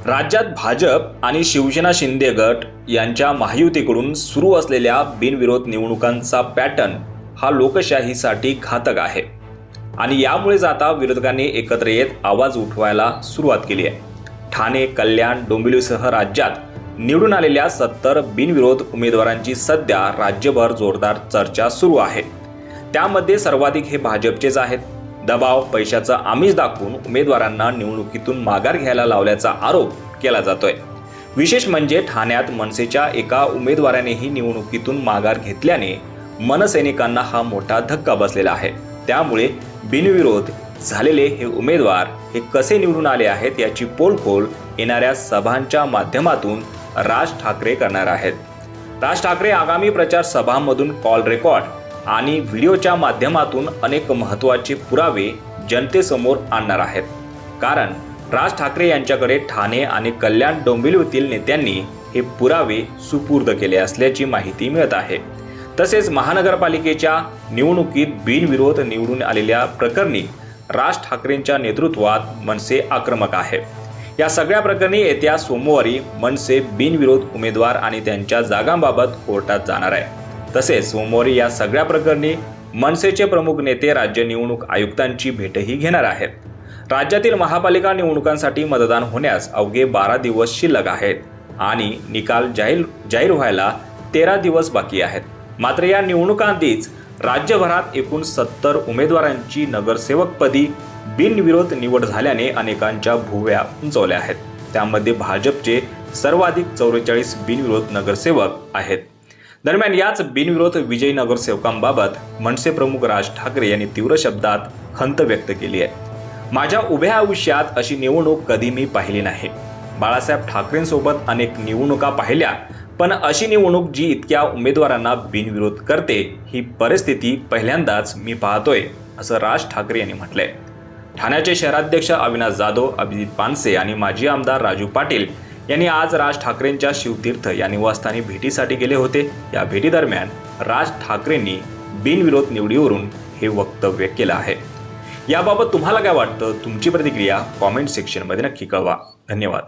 राज्यात भाजप आणि शिवसेना शिंदे गट यांच्या महायुतीकडून सुरू असलेल्या बिनविरोध निवडणुकांचा पॅटर्न हा लोकशाहीसाठी घातक आहे आणि यामुळेच आता विरोधकांनी एकत्र येत आवाज उठवायला सुरुवात केली आहे। ठाणे, कल्याण, डोंबिवलीसह राज्यात निवडून आलेल्या 70 बिनविरोध उमेदवारांची सध्या राज्यभर जोरदार चर्चा सुरू आहे। त्यामध्ये सर्वाधिक हे भाजपचेच आहेत। दबाव, पैशाचा आमिष दाखवून उमेदवारांना निवडणुकीतून माघार घ्यायला लावल्याचा आरोप केला जातोय। विशेष म्हणजे ठाण्यात मनसेच्या एका उमेदवारानेही निवडणुकीतून माघार घेतल्याने मनसैनिकांना हा मोठा धक्का बसलेला आहे। त्यामुळे बिनविरोध झालेले हे उमेदवार हे कसे निवडून आले आहेत याची पोलखोल येणाऱ्या सभांच्या माध्यमातून राज ठाकरे करणार आहेत। राज ठाकरे आगामी प्रचार सभांमधून कॉल रेकॉर्ड आणि व्हिडिओच्या माध्यमातून अनेक महत्त्वाचे पुरावे जनतेसमोर आणणार आहेत। कारण राज ठाकरे यांच्याकडे ठाणे आणि कल्याण डोंबिवलीतील नेत्यांनी हे पुरावे सुपूर्द केले असल्याची माहिती मिळत आहे। तसेच महानगरपालिकेच्या निवडणुकीत बिनविरोध निवडून आलेल्या प्रकरणी राज ठाकरेंच्या नेतृत्वात मनसे आक्रमक आहे। या सगळ्या प्रकरणी येत्या सोमवारी मनसे बिनविरोध उमेदवार आणि त्यांच्या जागांबाबत कोर्टात जाणार आहे। तसेच सोमवारी या सगळ्या प्रकरणी मनसेचे प्रमुख नेते राज्य निवडणूक आयुक्तांची भेटही घेणार आहेत। राज्यातील महापालिका निवडणुकांसाठी मतदान होण्यास अवघे 12 दिवस शिल्लक आहेत आणि निकाल जाहीर व्हायला 13 दिवस बाकी आहेत। मात्र या निवडणुकांआधीच राज्यभरात एकूण 70 उमेदवारांची नगरसेवकपदी बिनविरोध निवड झाल्याने अनेकांच्या भुवया उंचावल्या आहेत। त्यामध्ये भाजपचे सर्वाधिक 44 बिनविरोध नगरसेवक आहेत। दरम्यान याच बिनविरोध विजयी नगरसेवकांबाबत मनसे प्रमुख राज ठाकरे यांनी तीव्र शब्दात खंत व्यक्त केली आहे। माझ्या उभ्या आयुष्यात अशी निवडणूक कधी मी पाहिली नाही। बाळासाहेब ठाकरेंसोबत अनेक निवडणुका पाहिल्या, पण अशी निवडणूक जी इतक्या उमेदवारांना बिनविरोध करते ही परिस्थिती पहिल्यांदाच मी पाहतोय, असं राज ठाकरे यांनी म्हटलंय। ठाण्याचे शहराध्यक्ष अविनाश जाधव, अभिजित पानसे आणि माजी आमदार राजू पाटील यांनी आज राज ठाकरेंच्या शिवतीर्थ या निवासस्थानी भेटीसाठी गेले होते। या भेटीदरम्यान राज ठाकरेंनी बिनविरोध निवडीवरून हे वक्तव्य केलं आहे। याबाबत तुम्हाला काय वाटतं? तुमची प्रतिक्रिया कॉमेंट सेक्शनमध्ये नक्की कळवा। धन्यवाद।